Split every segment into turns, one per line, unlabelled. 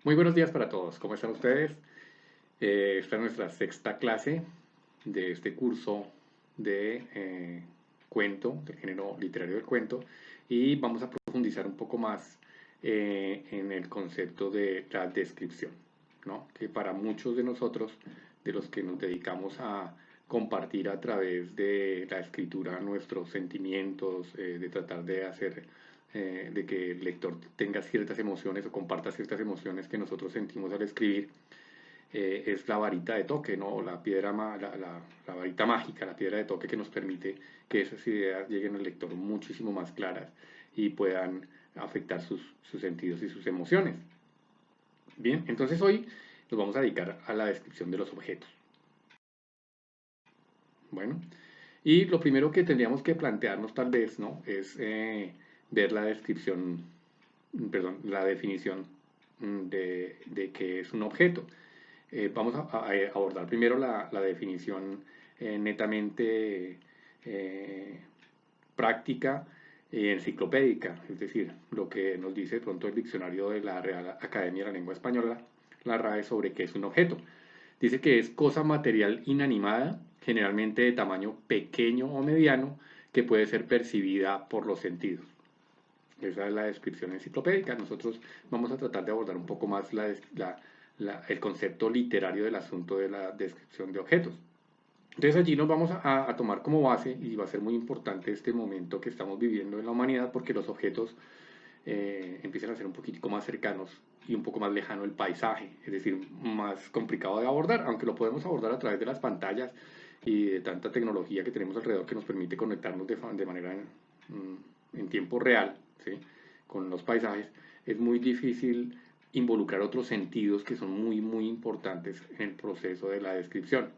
Muy buenos días para todos. ¿Cómo están ustedes? Esta es nuestra sexta clase de este curso de cuento, del género literario del cuento, y vamos a profundizar un poco más en el concepto de la descripción, ¿no? Que para muchos de nosotros, de los que nos dedicamos a compartir a través de la escritura nuestros sentimientos, de tratar de hacer de que el lector tenga ciertas emociones o comparta ciertas emociones que nosotros sentimos al escribir, es la varita de toque, ¿no? La piedra, la varita mágica, la piedra de toque que nos permite que esas ideas lleguen al lector muchísimo más claras y puedan afectar sus sentidos y sus emociones. Bien, entonces hoy nos vamos a dedicar a la descripción de los objetos. Bueno, y lo primero que tendríamos que plantearnos tal vez, ¿no? Es ver la descripción, perdón, la definición de qué es un objeto. Vamos a abordar primero la definición netamente práctica y enciclopédica, es decir, lo que nos dice de pronto el diccionario de la Real Academia de la Lengua Española, la RAE, sobre qué es un objeto. Dice que es cosa material inanimada, generalmente de tamaño pequeño o mediano, que puede ser percibida por los sentidos. Esa es la descripción enciclopédica. Nosotros vamos a tratar de abordar un poco más el concepto literario del asunto de la descripción de objetos. Entonces allí nos vamos a tomar como base, y va a ser muy importante este momento que estamos viviendo en la humanidad, porque los objetos empiezan a ser un poquitico más cercanos y un poco más lejano el paisaje, es decir, más complicado de abordar, aunque lo podemos abordar a través de las pantallas y de tanta tecnología que tenemos alrededor que nos permite conectarnos de manera en tiempo real, ¿sí? Con los paisajes. Es muy difícil involucrar otros sentidos que son muy, muy importantes en el proceso de la descripción.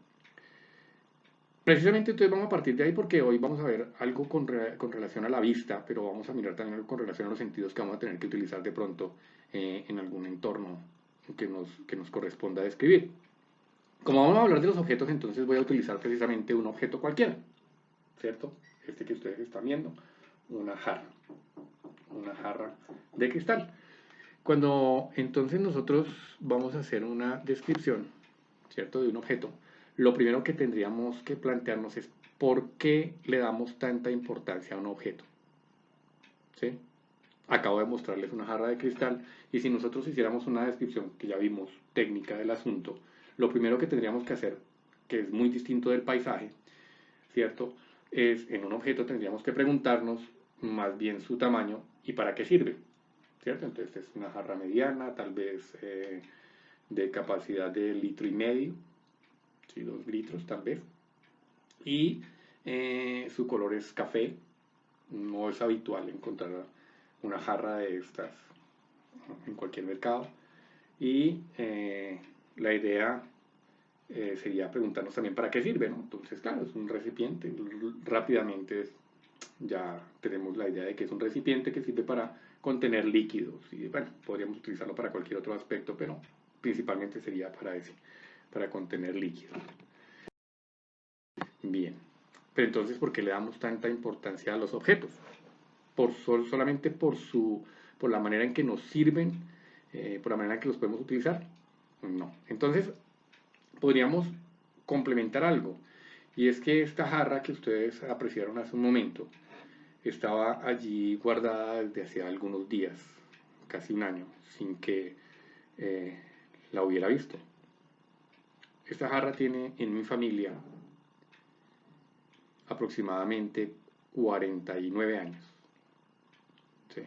Precisamente entonces vamos a partir de ahí porque hoy vamos a ver algo con relación a la vista, pero vamos a mirar también algo con relación a los sentidos que vamos a tener que utilizar de pronto en algún entorno que nos corresponda describir. Como vamos a hablar de los objetos, entonces voy a utilizar precisamente un objeto cualquiera, ¿cierto? Este que ustedes están viendo, una jarra de cristal. Cuando entonces nosotros vamos a hacer una descripción, ¿cierto?, de un objeto, lo primero que tendríamos que plantearnos es por qué le damos tanta importancia a un objeto, ¿sí? Acabo de mostrarles una jarra de cristal y si nosotros hiciéramos una descripción que ya vimos técnica del asunto, lo primero que tendríamos que hacer, que es muy distinto del paisaje, ¿cierto?, es en un objeto tendríamos que preguntarnos más bien su tamaño y para qué sirve, ¿cierto? Entonces es una jarra mediana, tal vez de capacidad de 1,5 litros, ¿sí? 2 litros tal vez, y su color es café. No es habitual encontrar una jarra de estas en cualquier mercado. Y la idea sería preguntarnos también para qué sirve, ¿no? Entonces, claro, es un recipiente. Rápidamente ya tenemos la idea de que es un recipiente que sirve para contener líquidos. Y bueno, podríamos utilizarlo para cualquier otro aspecto, pero principalmente sería para ese, para contener líquidos. Bien. Pero entonces, ¿por qué le damos tanta importancia a los objetos? Solamente por la manera en que nos sirven, por la manera en que los podemos utilizar. No. Entonces, podríamos complementar algo. Y es que esta jarra que ustedes apreciaron hace un momento estaba allí guardada desde hace algunos días, casi un año, sin que eh, la hubiera visto. Esta jarra tiene en mi familia aproximadamente 49 años. ¿Sí?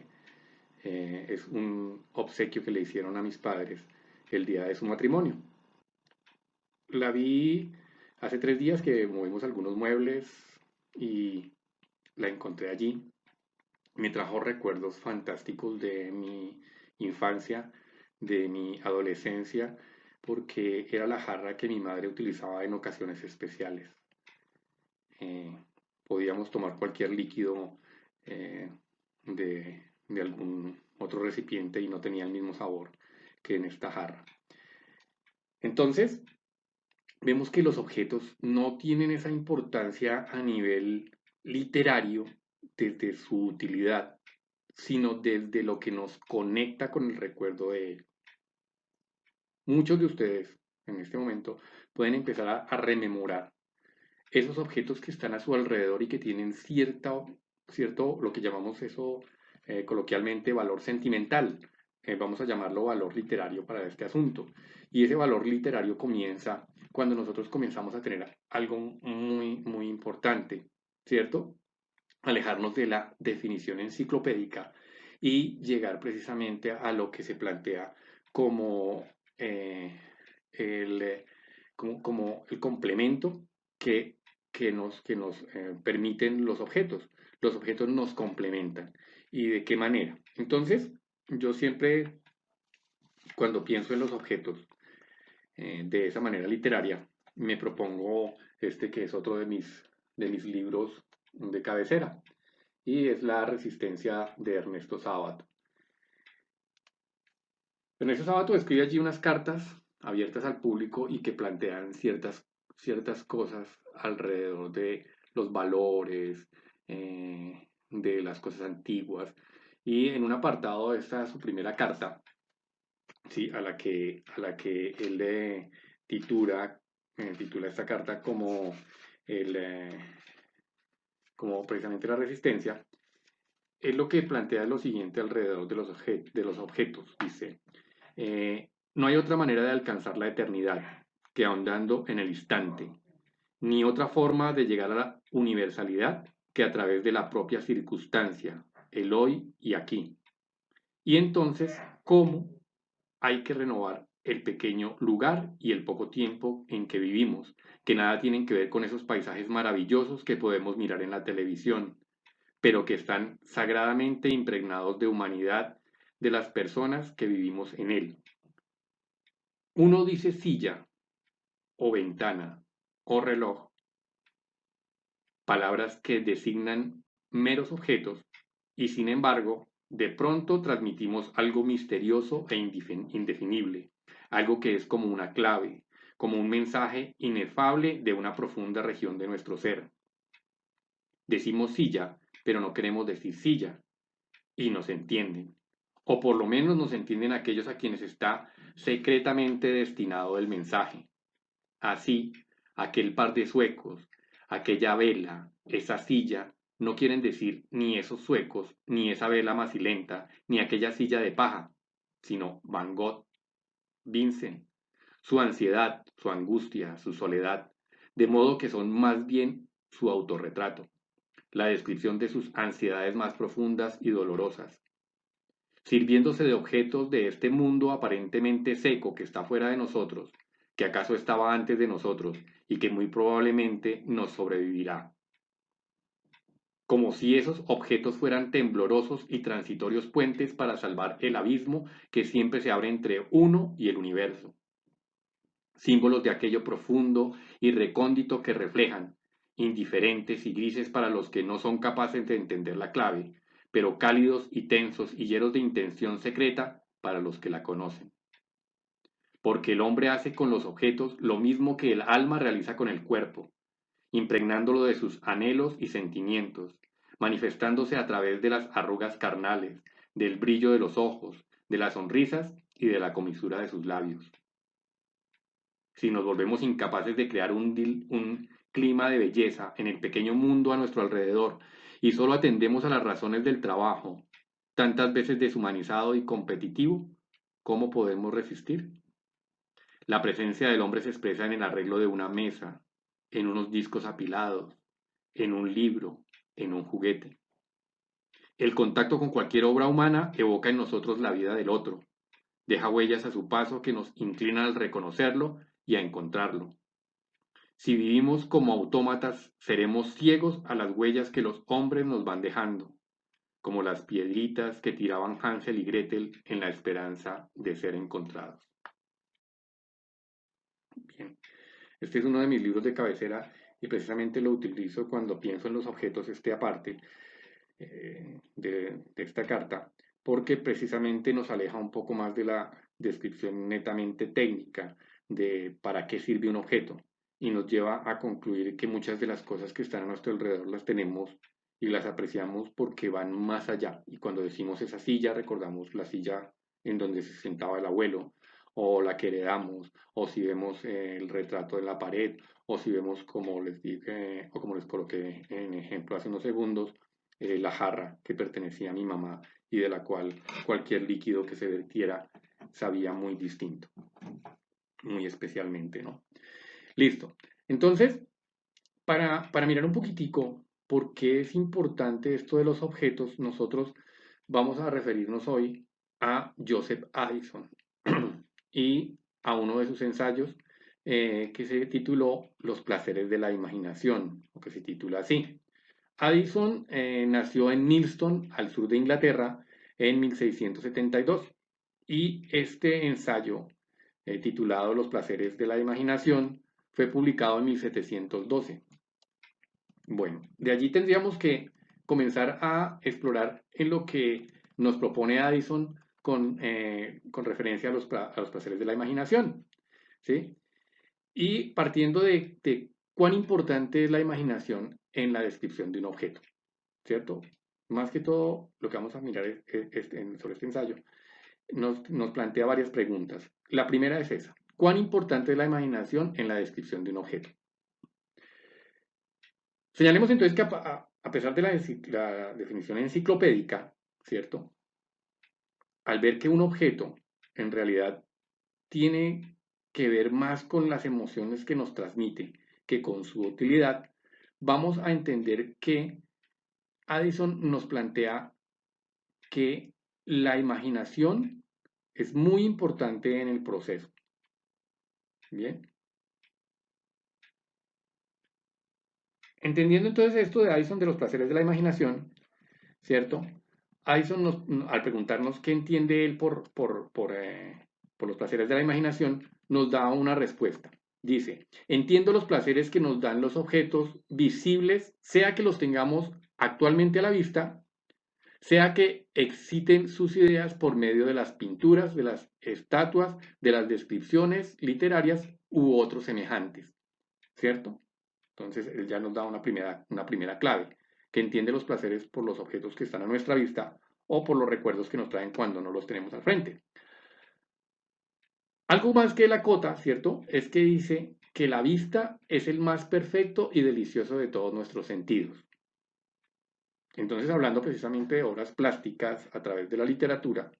Es un obsequio que le hicieron a mis padres el día de su matrimonio. La vi hace 3 días que movimos algunos muebles y la encontré allí. Me trajo recuerdos fantásticos de mi infancia, de mi adolescencia, porque era la jarra que mi madre utilizaba en ocasiones especiales. Eh, Podíamos tomar cualquier líquido eh, de algún otro recipiente y no tenía el mismo sabor que en esta jarra. Entonces, vemos que los objetos no tienen esa importancia a nivel literario desde su utilidad, sino desde lo que nos conecta con el recuerdo de él. Muchos de ustedes en este momento pueden empezar a rememorar esos objetos que están a su alrededor y que tienen cierto, lo que llamamos eso coloquialmente, valor sentimental. Vamos a llamarlo valor literario para este asunto. Y ese valor literario comienza cuando nosotros comenzamos a tener algo muy, muy importante, ¿cierto? Alejarnos de la definición enciclopédica y llegar precisamente a lo que se plantea como eh, el, eh, como el complemento que, que nos permiten los objetos. Los objetos nos complementan. ¿Y de qué manera? Entonces, yo siempre, cuando pienso en los objetos de esa manera literaria, me propongo este que es otro de mis libros de cabecera, y es La Resistencia de Ernesto Sábato. Ernesto Sábato escribe allí unas cartas abiertas al público y que plantean ciertas cosas alrededor de los valores, de las cosas antiguas. Y en un apartado, esta es su primera carta, ¿sí? A la que él le titula esta carta como, el, como precisamente la resistencia. Es lo que plantea lo siguiente alrededor de los objetos. Dice, no hay otra manera de alcanzar la eternidad que ahondando en el instante, ni otra forma de llegar a la universalidad que a través de la propia circunstancia, el hoy y aquí. Y entonces, ¿cómo hay que renovar el pequeño lugar y el poco tiempo en que vivimos, que nada tienen que ver con esos paisajes maravillosos que podemos mirar en la televisión, pero que están sagradamente impregnados de humanidad de las personas que vivimos en él? Uno dice silla o ventana o reloj, palabras que designan meros objetos, y sin embargo, de pronto transmitimos algo misterioso e indefinible, algo que es como una clave, como un mensaje inefable de una profunda región de nuestro ser. Decimos silla, pero no queremos decir silla, y nos entienden, o por lo menos nos entienden aquellos a quienes está secretamente destinado el mensaje. Así, aquel par de suecos, aquella vela, esa silla, no quieren decir ni esos suecos, ni esa vela macilenta, ni aquella silla de paja, sino Van Gogh, Vincent, su ansiedad, su angustia, su soledad, de modo que son más bien su autorretrato, la descripción de sus ansiedades más profundas y dolorosas, sirviéndose de objetos de este mundo aparentemente seco que está fuera de nosotros, que acaso estaba antes de nosotros y que muy probablemente nos sobrevivirá. Como si esos objetos fueran temblorosos y transitorios puentes para salvar el abismo que siempre se abre entre uno y el universo. Símbolos de aquello profundo y recóndito que reflejan, indiferentes y grises para los que no son capaces de entender la clave, pero cálidos y tensos y llenos de intención secreta para los que la conocen. Porque el hombre hace con los objetos lo mismo que el alma realiza con el cuerpo, impregnándolo de sus anhelos y sentimientos, manifestándose a través de las arrugas carnales, del brillo de los ojos, de las sonrisas y de la comisura de sus labios. Si nos volvemos incapaces de crear un clima de belleza en el pequeño mundo a nuestro alrededor y solo atendemos a las razones del trabajo, tantas veces deshumanizado y competitivo, ¿cómo podemos resistir? La presencia del hombre se expresa en el arreglo de una mesa, en unos discos apilados, en un libro, en un juguete. El contacto con cualquier obra humana evoca en nosotros la vida del otro, deja huellas a su paso que nos inclinan al reconocerlo y a encontrarlo. Si vivimos como autómatas, seremos ciegos a las huellas que los hombres nos van dejando, como las piedritas que tiraban Hansel y Gretel en la esperanza de ser encontrados. Bien, este es uno de mis libros de cabecera y precisamente lo utilizo cuando pienso en los objetos, este aparte de esta carta, porque precisamente nos aleja un poco más de la descripción netamente técnica de para qué sirve un objeto y nos lleva a concluir que muchas de las cosas que están a nuestro alrededor las tenemos y las apreciamos porque van más allá. Y cuando decimos esa silla, recordamos la silla en donde se sentaba el abuelo, o la que heredamos, o si vemos el retrato en la pared, o si vemos, como les dije, o como les coloqué en ejemplo hace unos segundos, la jarra que pertenecía a mi mamá y de la cual cualquier líquido que se vertiera sabía muy distinto, muy especialmente, ¿no? Listo. Entonces, para mirar un poquitico por qué es importante esto de los objetos, nosotros vamos a referirnos hoy a Joseph Addison y a uno de sus ensayos que se tituló Los placeres de la imaginación, o que se titula así. Addison nació en Millstone, al sur de Inglaterra, en 1672 y este ensayo, titulado Los placeres de la imaginación, fue publicado en 1712. Bueno, de allí tendríamos que comenzar a explorar en lo que nos propone Addison con referencia a los placeres de la imaginación, ¿sí? Y partiendo de cuán importante es la imaginación en la descripción de un objeto, ¿cierto? Más que todo, lo que vamos a mirar sobre este ensayo nos plantea varias preguntas. La primera es esa: ¿cuán importante es la imaginación en la descripción de un objeto? Señalemos entonces que a pesar de la definición enciclopédica, ¿cierto? Al ver que un objeto en realidad tiene que ver más con las emociones que nos transmite que con su utilidad, vamos a entender que Addison nos plantea que la imaginación es muy importante en el proceso. Bien. Entendiendo entonces esto de Addison de los placeres de la imaginación, ¿cierto? Addison, al preguntarnos qué entiende él por los placeres de la imaginación, nos da una respuesta. Dice: entiendo los placeres que nos dan los objetos visibles, sea que los tengamos actualmente a la vista, sea que exciten sus ideas por medio de las pinturas, de las estatuas, de las descripciones literarias u otros semejantes, ¿cierto? Entonces, él ya nos da una primera clave, que entiende los placeres por los objetos que están a nuestra vista o por los recuerdos que nos traen cuando no los tenemos al frente. Algo más que él acota, ¿cierto? Es que dice que la vista es el más perfecto y delicioso de todos nuestros sentidos. Entonces, hablando precisamente de obras plásticas a través de la literatura,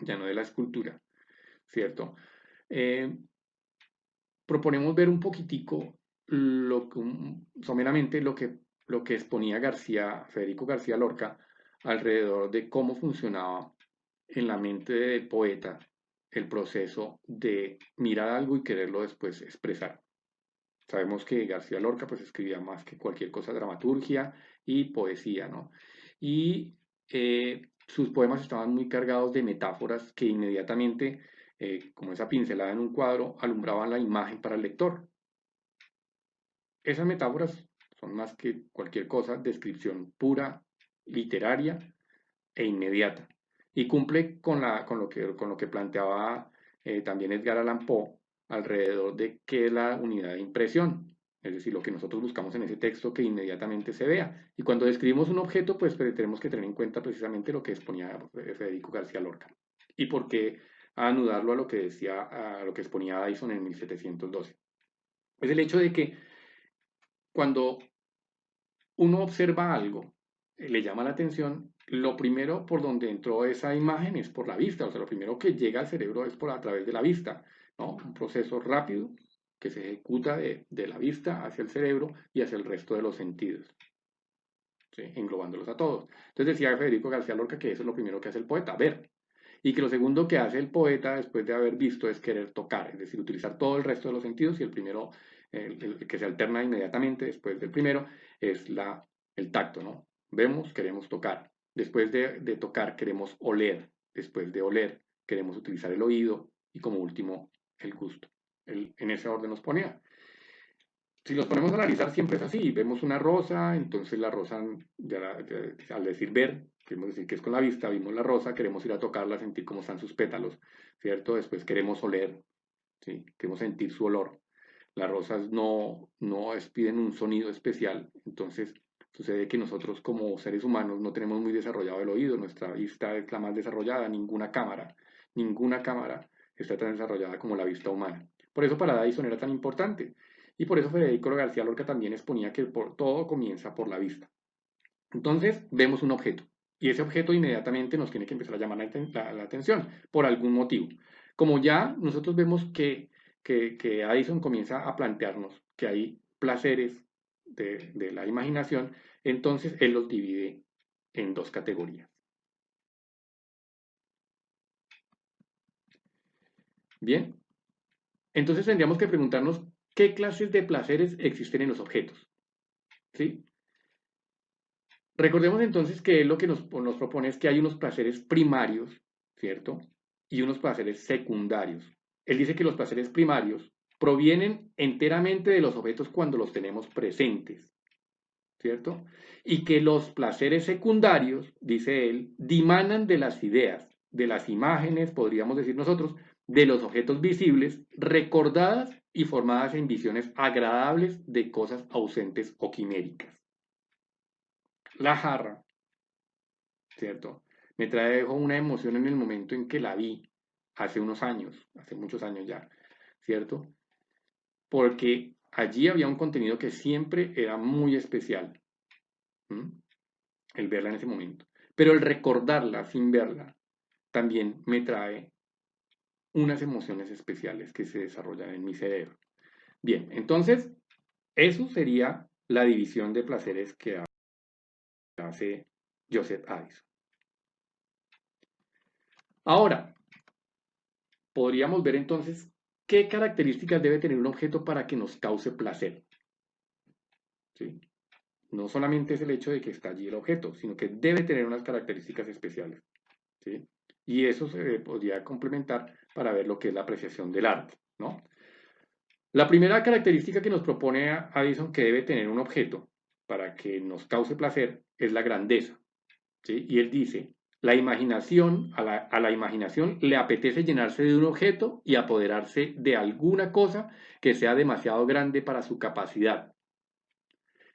ya no de la escultura, ¿cierto? Eh, Proponemos ver un poquitico someramente lo que exponía Federico García Lorca alrededor de cómo funcionaba en la mente del poeta el proceso de mirar algo y quererlo después expresar. Sabemos que García Lorca pues escribía más que cualquier cosa dramaturgia y poesía, ¿no? Y sus poemas estaban muy cargados de metáforas que inmediatamente, como esa pincelada en un cuadro, alumbraban la imagen para el lector. Esas metáforas son más que cualquier cosa, descripción pura, literaria e inmediata. Y cumple con lo que planteaba también Edgar Allan Poe alrededor de qué es la unidad de impresión. Es decir, lo que nosotros buscamos en ese texto que inmediatamente se vea. Y cuando describimos un objeto, pues tenemos que tener en cuenta precisamente lo que exponía Federico García Lorca. Y por qué anudarlo a lo que exponía Addison en 1712. Es el hecho de que cuando uno observa algo, le llama la atención, lo primero por donde entró esa imagen es por la vista, o sea, lo primero que llega al cerebro es a través de la vista, ¿no? Un proceso rápido que se ejecuta de la vista hacia el cerebro y hacia el resto de los sentidos, ¿sí? Englobándolos a todos. Entonces decía Federico García Lorca que eso es lo primero que hace el poeta, ver. Y que lo segundo que hace el poeta después de haber visto es querer tocar, es decir, utilizar todo el resto de los sentidos, y el primero, el que se alterna inmediatamente después del primero, es el tacto, ¿no? Vemos, queremos tocar. Después de tocar, queremos oler. Después de oler, queremos utilizar el oído. Y como último, el gusto. En ese orden nos ponía. Si nos ponemos a analizar, siempre es así. Vemos una rosa, entonces la rosa, al decir ver, queremos decir que es con la vista, vimos la rosa, queremos ir a tocarla, sentir cómo están sus pétalos, ¿cierto? Después queremos oler, ¿sí? Queremos sentir su olor. Las rosas no expiden un sonido especial, entonces sucede que nosotros como seres humanos no tenemos muy desarrollado el oído, nuestra vista es la más desarrollada, ninguna cámara está tan desarrollada como la vista humana. Por eso para Addison era tan importante. Y por eso Federico García Lorca también exponía que todo comienza por la vista. Entonces vemos un objeto y ese objeto inmediatamente nos tiene que empezar a llamar la atención por algún motivo. Como ya nosotros vemos que Addison comienza a plantearnos que hay placeres de la imaginación, entonces él los divide en dos categorías. Bien, entonces tendríamos que preguntarnos qué clases de placeres existen en los objetos. ¿Sí? Recordemos entonces que él lo que nos propone es que hay unos placeres primarios, ¿cierto? Y unos placeres secundarios. Él dice que los placeres primarios provienen enteramente de los objetos cuando los tenemos presentes, ¿cierto? Y que los placeres secundarios, dice él, dimanan de las ideas, de las imágenes, podríamos decir nosotros, de los objetos visibles, recordadas y formadas en visiones agradables de cosas ausentes o quiméricas. La jarra, ¿cierto? Me trajo una emoción en el momento en que la vi, hace unos años, hace muchos años ya, ¿cierto? Porque allí había un contenido que siempre era muy especial, ¿m? El verla en ese momento. Pero el recordarla sin verla también me trae unas emociones especiales que se desarrollan en mi cerebro. Bien, entonces, eso sería la división de placeres que hace Joseph Addison. Ahora, podríamos ver entonces qué características debe tener un objeto para que nos cause placer. ¿Sí? No solamente es el hecho de que está allí el objeto, sino que debe tener unas características especiales. ¿Sí? Y eso se podría complementar para ver lo que es la apreciación del arte, ¿no? La primera característica que nos propone Addison que debe tener un objeto para que nos cause placer es la grandeza. ¿Sí? Y él dice, la imaginación, a la imaginación le apetece llenarse de un objeto y apoderarse de alguna cosa que sea demasiado grande para su capacidad.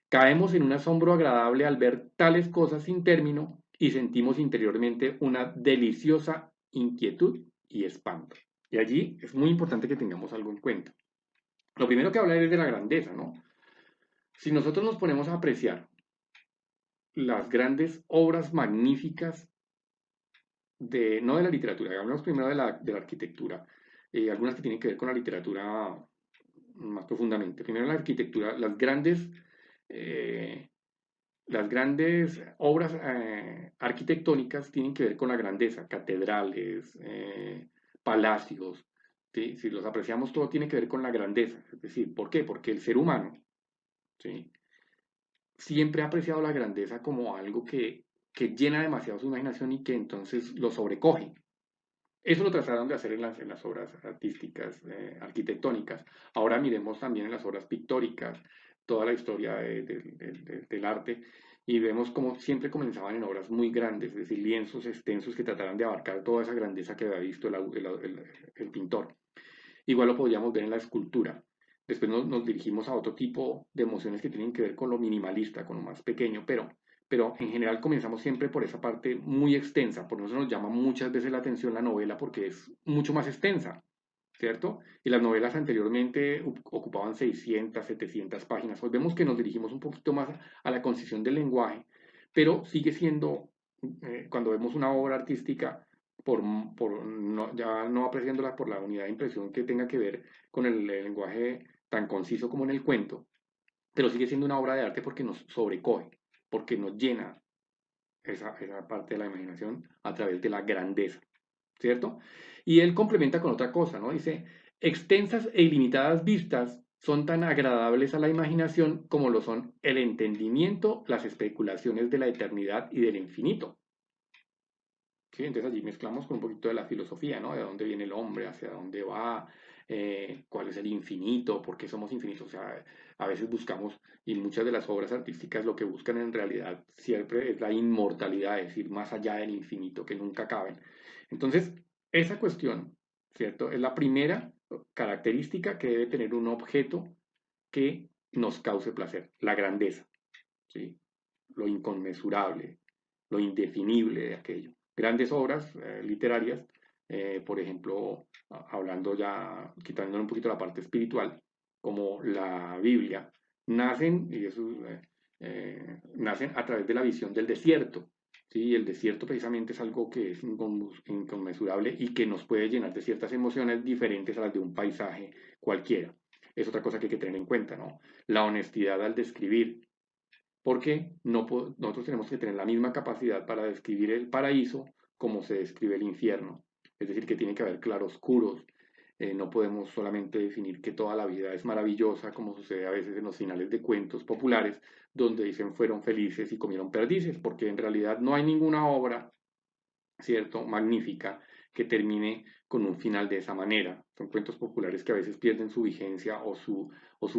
Caemos en un asombro agradable al ver tales cosas sin término y sentimos interiormente una deliciosa inquietud y espanto. Y allí es muy importante que tengamos algo en cuenta. Lo primero que habla es de la grandeza, ¿no? Si nosotros nos ponemos a apreciar las grandes obras magníficas no de la literatura, hablamos primero de la arquitectura, algunas que tienen que ver con la literatura más profundamente. Primero la arquitectura, eh, las grandes obras arquitectónicas tienen que ver con la grandeza, catedrales, palacios, ¿sí? Si los apreciamos, todo tiene que ver con la grandeza. Es decir, ¿por qué? Porque el ser humano, ¿sí? Siempre ha apreciado la grandeza como algo que llena demasiado su imaginación y que entonces lo sobrecoge. Eso lo trataron de hacer en las obras artísticas, arquitectónicas. Ahora miremos también en las obras pictóricas, toda la historia del arte, y vemos cómo siempre comenzaban en obras muy grandes, es decir, lienzos extensos que trataran de abarcar toda esa grandeza que había visto el pintor. Igual lo podríamos ver en la escultura. Después nos dirigimos a otro tipo de emociones que tienen que ver con lo minimalista, con lo más pequeño, pero en general comenzamos siempre por esa parte muy extensa. Por eso nos llama muchas veces la atención la novela porque es mucho más extensa, ¿cierto? Y las novelas anteriormente ocupaban 600, 700 páginas. Hoy vemos que nos dirigimos un poquito más a la concisión del lenguaje, pero sigue siendo, cuando vemos una obra artística, ya no apreciándola por la unidad de impresión que tenga que ver con el lenguaje tan conciso como en el cuento, pero sigue siendo una obra de arte porque nos sobrecoge, porque nos llena esa parte de la imaginación a través de la grandeza, ¿cierto? Y él complementa con otra cosa, ¿no? Dice, extensas e ilimitadas vistas son tan agradables a la imaginación como lo son el entendimiento, las especulaciones de la eternidad y del infinito. ¿Sí? Entonces allí mezclamos con un poquito de la filosofía, ¿no? De dónde viene el hombre, hacia dónde va, cuál es el infinito, por qué somos infinitos. O sea, a veces buscamos, y muchas de las obras artísticas lo que buscan en realidad siempre es la inmortalidad, es decir, más allá del infinito, que nunca caben. Entonces, esa cuestión, ¿cierto? Es la primera característica que debe tener un objeto que nos cause placer, la grandeza, ¿sí? Lo inconmensurable, lo indefinible de aquello. Grandes obras literarias por ejemplo, hablando ya, quitándole un poquito la parte espiritual, como la Biblia, nacen, y eso, nacen a través de la visión del desierto. ¿Sí? El desierto precisamente es algo que es inconmensurable y que nos puede llenar de ciertas emociones diferentes a las de un paisaje cualquiera. Es otra cosa que hay que tener en cuenta, ¿no? La honestidad al describir, porque nosotros tenemos que tener la misma capacidad para describir el paraíso como se describe el infierno. Es decir, que tiene que haber claroscuros. No podemos solamente definir que toda la vida es maravillosa, como sucede a veces en los finales de cuentos populares, donde dicen fueron felices y comieron perdices, porque en realidad no hay ninguna obra, ¿cierto?, magnífica que termine con un final de esa manera. Son cuentos populares que a veces pierden su vigencia o su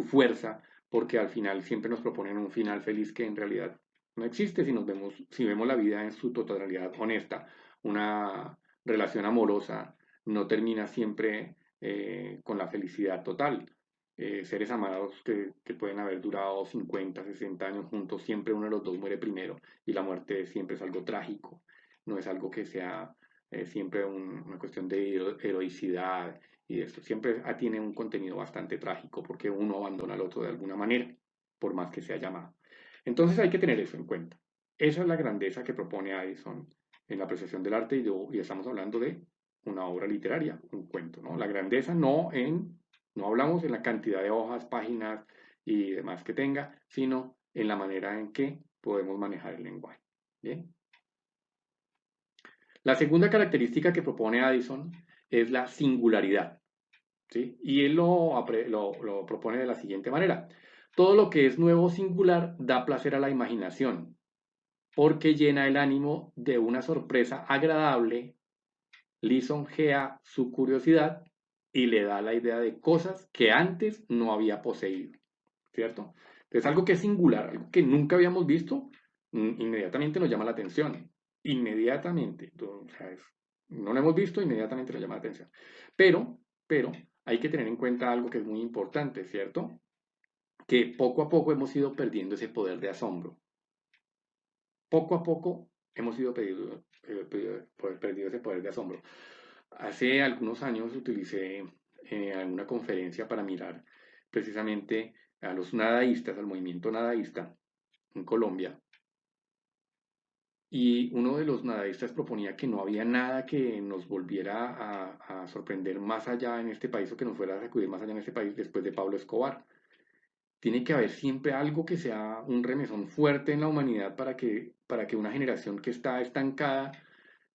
fuerza porque al final siempre nos proponen un final feliz que en realidad no existe si vemos la vida en su totalidad honesta. Una relación amorosa no termina siempre con la felicidad total. Seres amados que pueden haber durado 50, 60 años juntos, siempre uno de los dos muere primero y la muerte siempre es algo trágico, no es algo que sea siempre una cuestión de heroicidad y esto. Siempre tiene un contenido bastante trágico porque uno abandona al otro de alguna manera, por más que sea llamado. Entonces hay que tener eso en cuenta. Esa es la grandeza que propone Addison en la apreciación del arte y estamos hablando de una obra literaria, un cuento, ¿no? La grandeza no hablamos en la cantidad de hojas, páginas y demás que tenga, sino en la manera en que podemos manejar el lenguaje. ¿Bien? La segunda característica que propone Addison es la singularidad, ¿sí? Y él lo propone de la siguiente manera. Todo lo que es nuevo o singular da placer a la imaginación, porque llena el ánimo de una sorpresa agradable, lisonjea su curiosidad y le da la idea de cosas que antes no había poseído, ¿cierto? Entonces, algo que es singular, algo que nunca habíamos visto, inmediatamente nos llama la atención. Inmediatamente. O sea, no lo hemos visto, inmediatamente nos llama la atención. Pero, hay que tener en cuenta algo que es muy importante, ¿cierto? Que poco a poco hemos ido perdiendo ese poder de asombro. Poco a poco hemos ido perdiendo ese poder de asombro. Hace algunos años utilicé alguna conferencia para mirar precisamente a los nadaístas, al movimiento nadaísta en Colombia, y uno de los nadaístas proponía que no había nada que nos volviera a sorprender más allá en este país o que nos fuera a sacudir más allá en este país después de Pablo Escobar. Tiene que haber siempre algo que sea un remesón fuerte en la humanidad para que una generación que está estancada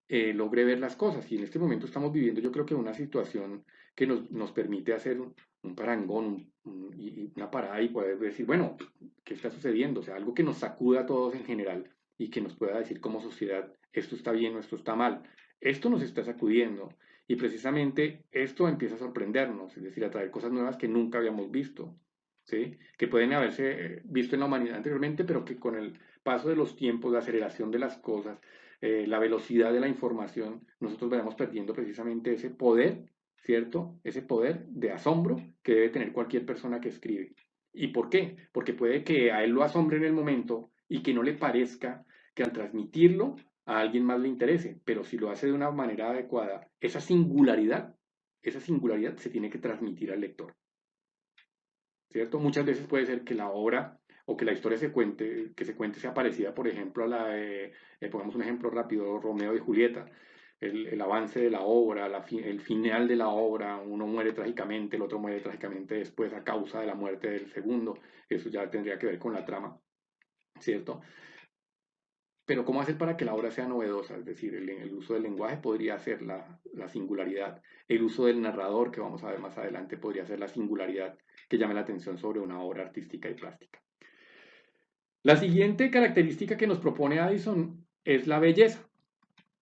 logre ver las cosas. Y en este momento estamos viviendo, yo creo que una situación que nos permite hacer un parangón y una parada y poder decir, bueno, ¿qué está sucediendo? O sea, algo que nos sacuda a todos en general y que nos pueda decir como sociedad, esto está bien o esto está mal. Esto nos está sacudiendo y precisamente esto empieza a sorprendernos, es decir, a traer cosas nuevas que nunca habíamos visto. ¿Sí? Que pueden haberse visto en la humanidad anteriormente, pero que con el paso de los tiempos, la aceleración de las cosas, la velocidad de la información, nosotros vayamos perdiendo precisamente ese poder, ¿cierto? Ese poder de asombro que debe tener cualquier persona que escribe. ¿Y por qué? Porque puede que a él lo asombre en el momento y que no le parezca que al transmitirlo a alguien más le interese, pero si lo hace de una manera adecuada, esa singularidad se tiene que transmitir al lector. ¿Cierto? Muchas veces puede ser que la obra o que la historia que se cuente sea parecida, por ejemplo, a la de, pongamos un ejemplo rápido, Romeo y Julieta. El avance de la obra, el final de la obra, uno muere trágicamente, el otro muere trágicamente después a causa de la muerte del segundo. Eso ya tendría que ver con la trama, ¿cierto? Pero ¿cómo hacer para que la obra sea novedosa? Es decir, el uso del lenguaje podría ser la singularidad. El uso del narrador, que vamos a ver más adelante, podría ser la singularidad que llame la atención sobre una obra artística y plástica. La siguiente característica que nos propone Addison es la belleza,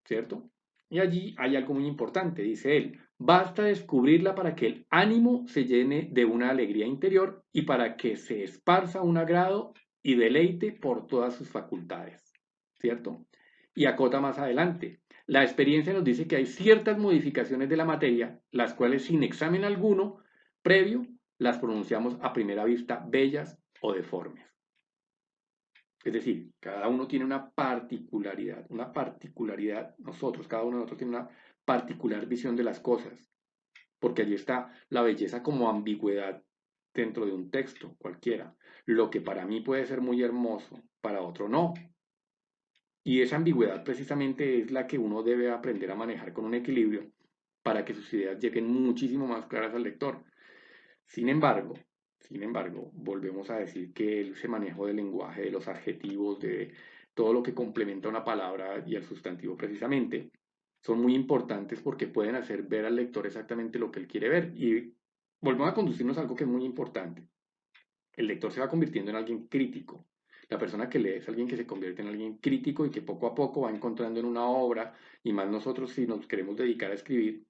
¿cierto? Y allí hay algo muy importante, dice él, basta descubrirla para que el ánimo se llene de una alegría interior y para que se esparza un agrado y deleite por todas sus facultades, ¿cierto? Y acota más adelante, la experiencia nos dice que hay ciertas modificaciones de la materia, las cuales sin examen alguno previo las pronunciamos a primera vista bellas o deformes. Es decir, cada uno tiene una particularidad, cada uno de nosotros tiene una particular visión de las cosas, porque allí está la belleza como ambigüedad dentro de un texto cualquiera. Lo que para mí puede ser muy hermoso, para otro no. Y esa ambigüedad precisamente es la que uno debe aprender a manejar con un equilibrio para que sus ideas lleguen muchísimo más claras al lector. Sin embargo, volvemos a decir que ese manejo del lenguaje, de los adjetivos, de todo lo que complementa una palabra y el sustantivo precisamente, son muy importantes porque pueden hacer ver al lector exactamente lo que él quiere ver. Y volvemos a conducirnos a algo que es muy importante. El lector se va convirtiendo en alguien crítico. La persona que lee es alguien que se convierte en alguien crítico y que poco a poco va encontrando en una obra, y más nosotros si nos queremos dedicar a escribir,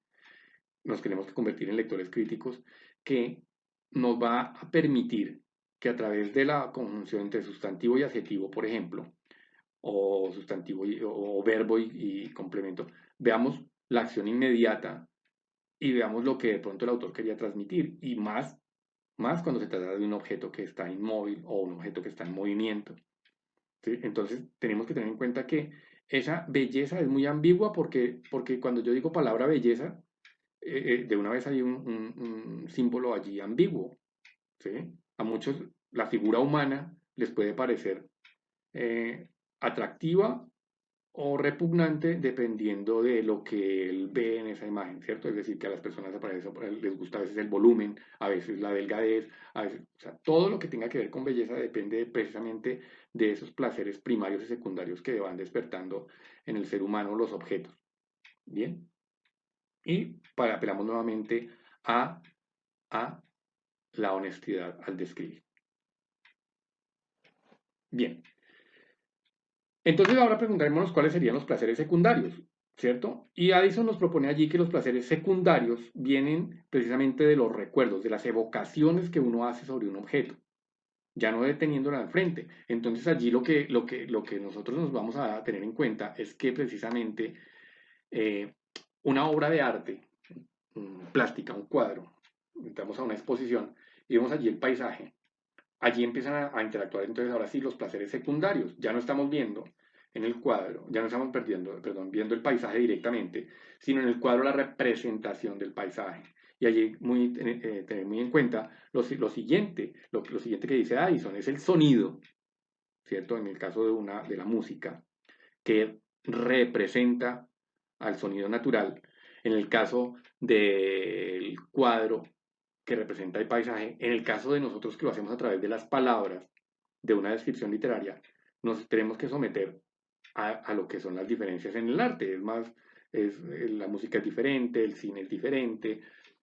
nos tenemos que convertir en lectores críticos, que nos va a permitir que a través de la conjunción entre sustantivo y adjetivo, por ejemplo, o sustantivo o verbo y complemento, veamos la acción inmediata y veamos lo que de pronto el autor quería transmitir, y más cuando se trata de un objeto que está inmóvil o un objeto que está en movimiento. ¿Sí? Entonces tenemos que tener en cuenta que esa belleza es muy ambigua porque cuando yo digo palabra belleza, de una vez hay un símbolo allí ambiguo. ¿Sí? A muchos la figura humana les puede parecer eh, atractiva o repugnante dependiendo de lo que él ve en esa imagen, ¿cierto? Es decir, que a las personas les gusta a veces el volumen, a veces la delgadez, a veces, o sea, todo lo que tenga que ver con belleza depende precisamente de esos placeres primarios y secundarios que van despertando en el ser humano los objetos. Bien, y apelamos nuevamente a, a la honestidad al describir. Bien, entonces ahora preguntémonos cuáles serían los placeres secundarios, ¿cierto? Y Addison nos propone allí que los placeres secundarios vienen precisamente de los recuerdos, de las evocaciones que uno hace sobre un objeto, ya no deteniéndola al frente. Entonces allí lo que nosotros nos vamos a tener en cuenta es que precisamente eh, una obra de arte, plástica, un cuadro, entramos a una exposición y vemos allí el paisaje. Allí empiezan a interactuar entonces ahora sí los placeres secundarios. Ya no estamos viendo en el cuadro, ya no estamos viendo el paisaje directamente, sino en el cuadro la representación del paisaje. Y allí tener muy en cuenta lo siguiente, lo siguiente que dice Addison, es el sonido, ¿cierto? En el caso de la música, que representa al sonido natural. En el caso del cuadro, que representa el paisaje. En el caso de nosotros que lo hacemos a través de las palabras de una descripción literaria, nos tenemos que someter a lo que son las diferencias en el arte. Es más, la música es diferente, el cine es diferente,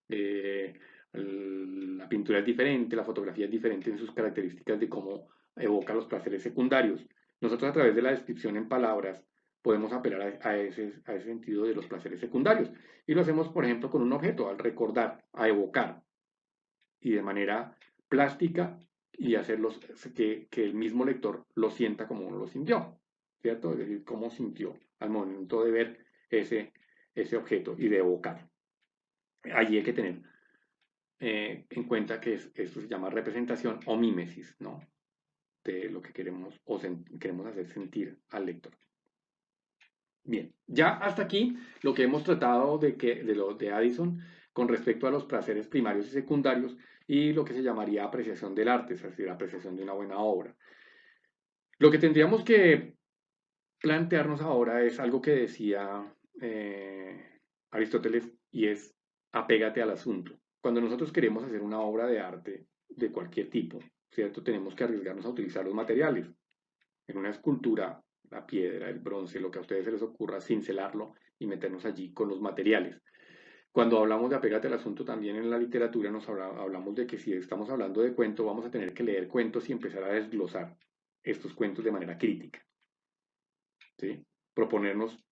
eh, la pintura es diferente, la fotografía es diferente en sus características de cómo evoca los placeres secundarios. Nosotros a través de la descripción en palabras podemos apelar a ese sentido de los placeres secundarios. Y lo hacemos, por ejemplo, con un objeto, al recordar, a evocar y de manera plástica, y hacerlos que el mismo lector lo sienta como uno lo sintió, ¿cierto? Es decir, cómo sintió al momento de ver ese objeto y de evocar. Allí hay que tener en cuenta que esto se llama representación o mímesis, ¿no? De lo que queremos queremos hacer sentir al lector. Bien, ya hasta aquí lo que hemos tratado de Addison con respecto a los placeres primarios y secundarios y lo que se llamaría apreciación del arte, es decir, apreciación de una buena obra. Lo que tendríamos que plantearnos ahora es algo que decía Aristóteles, y es apégate al asunto. Cuando nosotros queremos hacer una obra de arte de cualquier tipo, ¿cierto? Tenemos que arriesgarnos a utilizar los materiales. En una escultura, la piedra, el bronce, lo que a ustedes se les ocurra, cincelarlo y meternos allí con los materiales. Cuando hablamos de apégate al asunto, también en la literatura hablamos de que si estamos hablando de cuento, vamos a tener que leer cuentos y empezar a desglosar estos cuentos de manera crítica. ¿Sí? Proponernos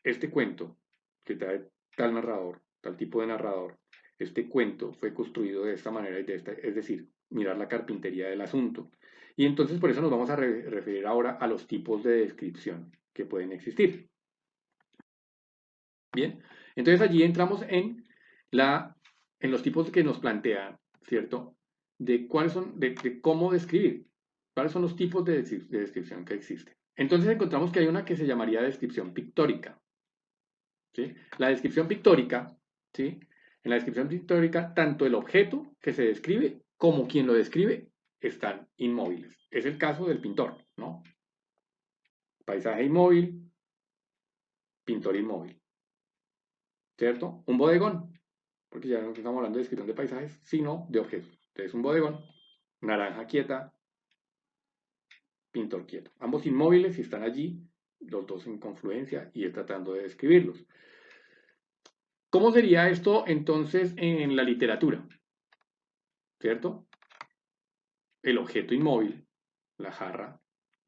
este cuento que trae tal narrador, tal tipo de narrador, este cuento fue construido de esta manera y es decir, mirar la carpintería del asunto. Y entonces por eso nos vamos a referir ahora a los tipos de descripción que pueden existir. Bien, entonces allí entramos en los tipos que nos plantean, ¿cierto? De cuáles son, de cómo describir, cuáles son los tipos de descripción que existen. Entonces encontramos que hay una que se llamaría descripción pictórica. ¿sí? La descripción pictórica, ¿sí? En la descripción pictórica, tanto el objeto que se describe como quien lo describe están inmóviles. Es el caso del pintor, ¿no? Paisaje inmóvil, pintor inmóvil, ¿cierto? Un bodegón, porque ya no estamos hablando de descripción de paisajes, sino de objetos. Entonces, un bodegón, naranja quieta, pintor quieto. Ambos inmóviles y están allí, los dos en confluencia y tratando de describirlos. ¿Cómo sería esto entonces en la literatura? ¿Cierto? El objeto inmóvil, la jarra,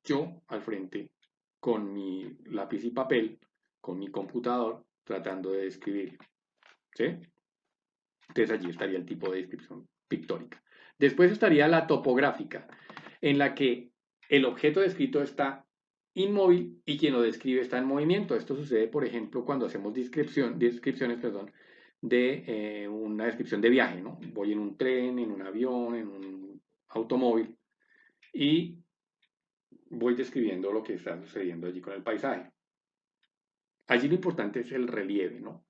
yo al frente con mi lápiz y papel, con mi computador, tratando de describir. ¿Sí? Entonces allí estaría el tipo de descripción pictórica. Después estaría la topográfica, en la que el objeto descrito está inmóvil y quien lo describe está en movimiento. Esto sucede, por ejemplo, cuando hacemos descripciones, de una descripción de viaje, ¿no? Voy en un tren, en un avión, en un automóvil y voy describiendo lo que está sucediendo allí con el paisaje. Allí lo importante es el relieve, ¿no?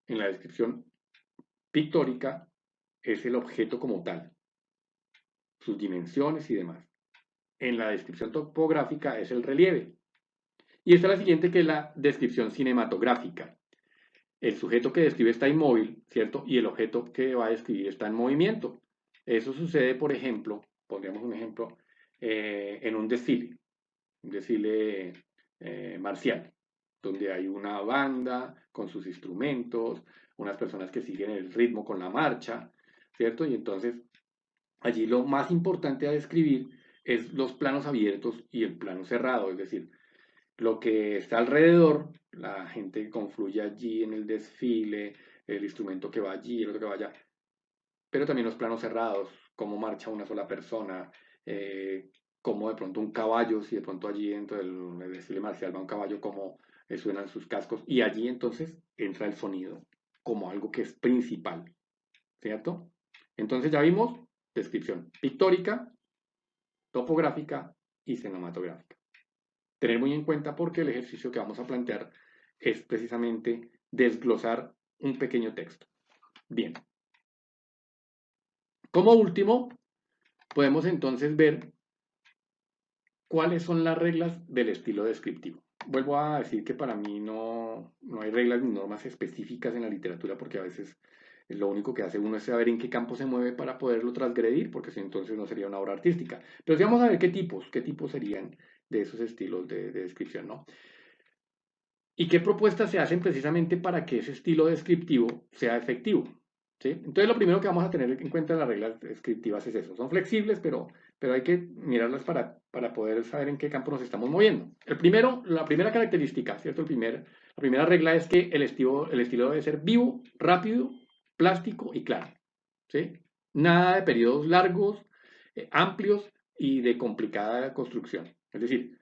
En la descripción pictórica es el objeto como tal, sus dimensiones y demás. En la descripción topográfica es el relieve. Y esta es la siguiente, que es la descripción cinematográfica. El sujeto que describe está inmóvil, ¿cierto? Y el objeto que va a describir está en movimiento. Eso sucede, por ejemplo, pondríamos un ejemplo, en un desfile marcial, donde hay una banda con sus instrumentos, unas personas que siguen el ritmo con la marcha, ¿cierto? Y entonces allí lo más importante a describir es los planos abiertos y el plano cerrado, es decir, lo que está alrededor, la gente que confluye allí en el desfile, el instrumento que va allí, el otro que va allá, pero también los planos cerrados, cómo marcha una sola persona, cómo de pronto un caballo, si de pronto allí dentro del desfile marcial va un caballo, cómo suenan sus cascos, y allí entonces entra el sonido como algo que es principal, ¿cierto? Entonces ya vimos descripción pictórica, topográfica y cinematográfica. Tener muy en cuenta porque el ejercicio que vamos a plantear es precisamente desglosar un pequeño texto. Bien, como último, podemos entonces ver cuáles son las reglas del estilo descriptivo. Vuelvo a decir que para mí no hay reglas ni normas específicas en la literatura porque a veces lo único que hace uno es saber en qué campo se mueve para poderlo transgredir, porque si entonces no sería una obra artística. Pero sí vamos a ver qué tipos serían de esos estilos de descripción, ¿no? ¿Y qué propuestas se hacen precisamente para que ese estilo descriptivo sea efectivo? ¿Sí? Entonces, lo primero que vamos a tener en cuenta en las reglas descriptivas es eso. Son flexibles, pero hay que mirarlas para poder saber en qué campo nos estamos moviendo. La primera característica, ¿cierto? La primera regla es que el estilo debe ser vivo, rápido, plástico y claro. ¿Sí? Nada de periodos largos, amplios y de complicada construcción. Es decir,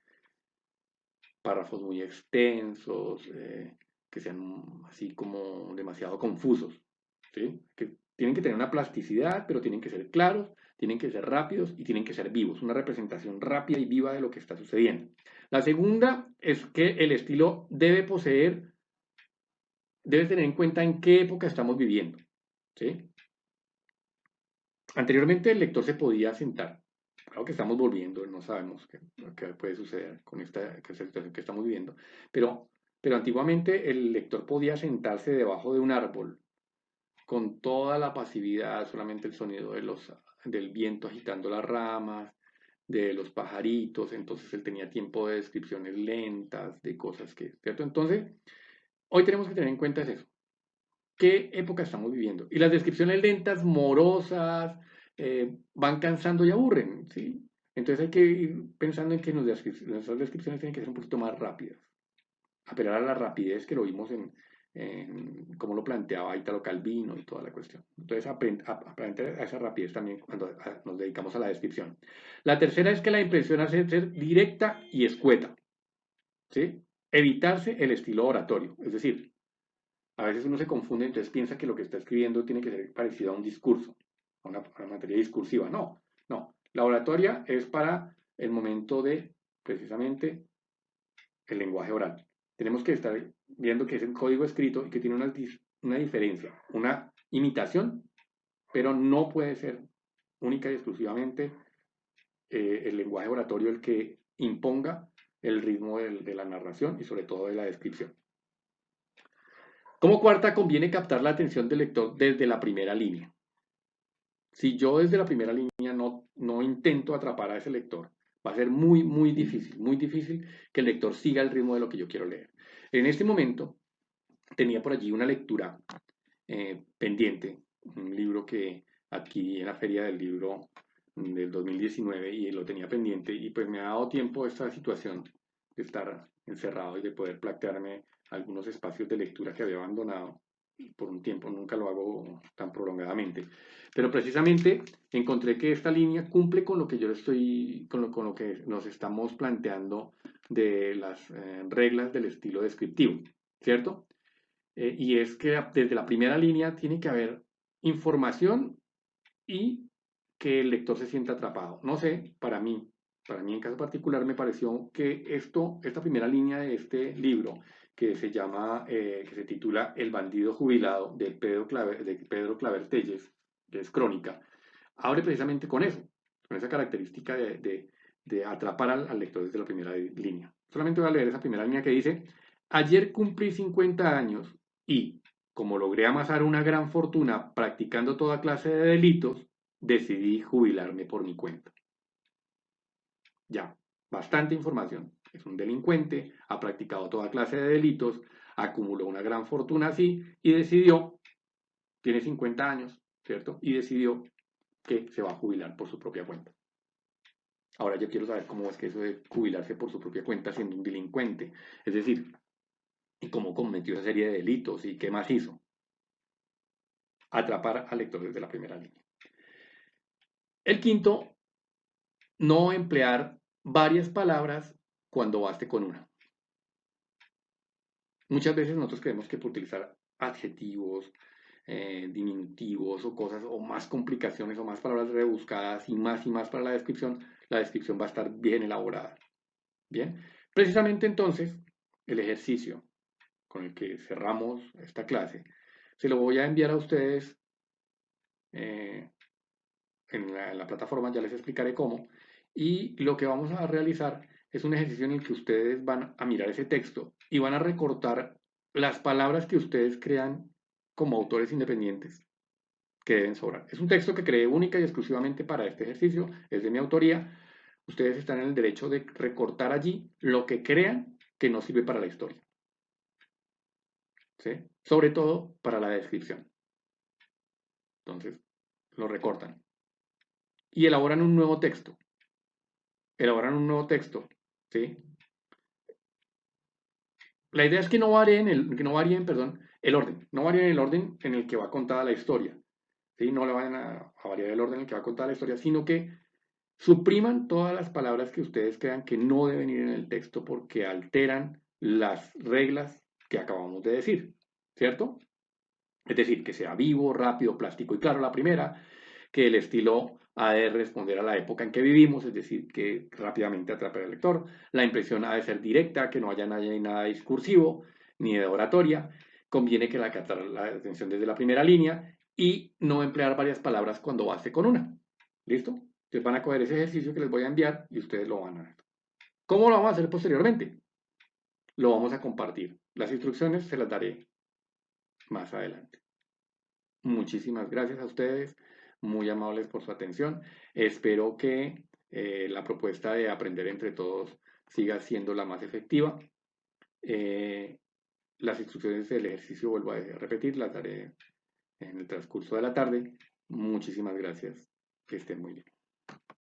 párrafos muy extensos, que sean así como demasiado confusos, ¿sí? Que tienen que tener una plasticidad, pero tienen que ser claros, tienen que ser rápidos y tienen que ser vivos, una representación rápida y viva de lo que está sucediendo. La segunda es que el estilo debe tener en cuenta en qué época estamos viviendo, ¿sí? Anteriormente el lector se podía sentar. Claro que estamos volviendo, no sabemos qué puede suceder con esta situación que estamos viviendo, pero antiguamente el lector podía sentarse debajo de un árbol con toda la pasividad, solamente el sonido del viento agitando las ramas, de los pajaritos, entonces él tenía tiempo de descripciones lentas, de cosas que, ¿cierto? Entonces, hoy tenemos que tener en cuenta eso, qué época estamos viviendo. Y las descripciones lentas, morosas, van cansando y aburren, ¿sí? Entonces hay que ir pensando en que nuestras descripciones tienen que ser un poquito más rápidas. Apelar a la rapidez que lo vimos en cómo lo planteaba Italo Calvino y toda la cuestión. Entonces aprender a esa rapidez también cuando nos dedicamos a la descripción. La tercera es que la impresión hace ser directa y escueta, ¿sí? Evitarse el estilo oratorio, es decir, a veces uno se confunde, entonces piensa que lo que está escribiendo tiene que ser parecido a un discurso, a una materia discursiva. No, no. La oratoria es para el momento de, precisamente, el lenguaje oral, tenemos que estar viendo que es el código escrito y que tiene una diferencia, una imitación, pero no puede ser única y exclusivamente el lenguaje oratorio el que imponga el ritmo de la narración y sobre todo de la descripción. Como cuarta, conviene captar la atención del lector desde la primera línea. Si yo desde la primera línea no intento atrapar a ese lector, va a ser muy difícil que el lector siga el ritmo de lo que yo quiero leer. En este momento tenía por allí una lectura pendiente, un libro que adquirí en la Feria del Libro del 2019 y lo tenía pendiente y pues me ha dado tiempo esta situación de estar encerrado y de poder plantearme algunos espacios de lectura que había abandonado por un tiempo, nunca lo hago tan prolongadamente. Pero precisamente encontré que esta línea cumple con lo que yo estoy, con lo que nos estamos planteando de las reglas del estilo descriptivo, ¿cierto? Y es que desde la primera línea tiene que haber información y que el lector se sienta atrapado. No sé, para mí en caso particular me pareció que esta primera línea de este libro, que se llama, que se titula El bandido jubilado de Pedro Claver Telles, que es crónica, abre precisamente con eso, con esa característica de atrapar al lector desde la primera línea. Solamente voy a leer esa primera línea que dice, ayer cumplí 50 años y, como logré amasar una gran fortuna practicando toda clase de delitos, decidí jubilarme por mi cuenta. Ya, bastante información. Es un delincuente, ha practicado toda clase de delitos, acumuló una gran fortuna así y decidió, tiene 50 años, ¿cierto? Y decidió que se va a jubilar por su propia cuenta. Ahora yo quiero saber cómo es que eso de jubilarse por su propia cuenta siendo un delincuente, es decir, y cómo cometió esa serie de delitos y qué más hizo. Atrapar al lector desde la primera línea. El quinto, no emplear varias palabras cuando baste con una. Muchas veces nosotros creemos que por utilizar adjetivos, diminutivos o cosas o más complicaciones o más palabras rebuscadas y más para la descripción va a estar bien elaborada. Bien, precisamente entonces el ejercicio con el que cerramos esta clase se lo voy a enviar a ustedes eh, en la plataforma, ya les explicaré cómo. Y lo que vamos a realizar es un ejercicio en el que ustedes van a mirar ese texto y van a recortar las palabras que ustedes crean como autores independientes que deben sobrar. Es un texto que creé única y exclusivamente para este ejercicio, es de mi autoría. Ustedes están en el derecho de recortar allí lo que crean que no sirve para la historia. ¿Sí? Sobre todo para la descripción. Entonces, lo recortan y elaboran un nuevo texto. Elaboran un nuevo texto, ¿sí? La idea es que no varíen, perdón, el orden. No varíen el orden en el que va contada la historia. ¿Sí? No le vayan a variar el orden en el que va contada la historia, sino que supriman todas las palabras que ustedes crean que no deben ir en el texto porque alteran las reglas que acabamos de decir, ¿cierto? Es decir, que sea vivo, rápido, plástico y claro la primera, que el estilo ha de responder a la época en que vivimos, es decir, que rápidamente atrape al lector. La impresión ha de ser directa, que no haya nada discursivo ni de oratoria. Conviene que la captar la atención desde la primera línea y no emplear varias palabras cuando baste con una. ¿Listo? Entonces van a coger ese ejercicio que les voy a enviar y ustedes lo van a ver. ¿Cómo lo vamos a hacer posteriormente? Lo vamos a compartir. Las instrucciones se las daré más adelante. Muchísimas gracias a ustedes, muy amables por su atención. Espero que la propuesta de aprender entre todos siga siendo la más efectiva. Eh, las instrucciones del ejercicio, vuelvo a repetir, las daré en el transcurso de la tarde. Muchísimas gracias. Que estén muy bien.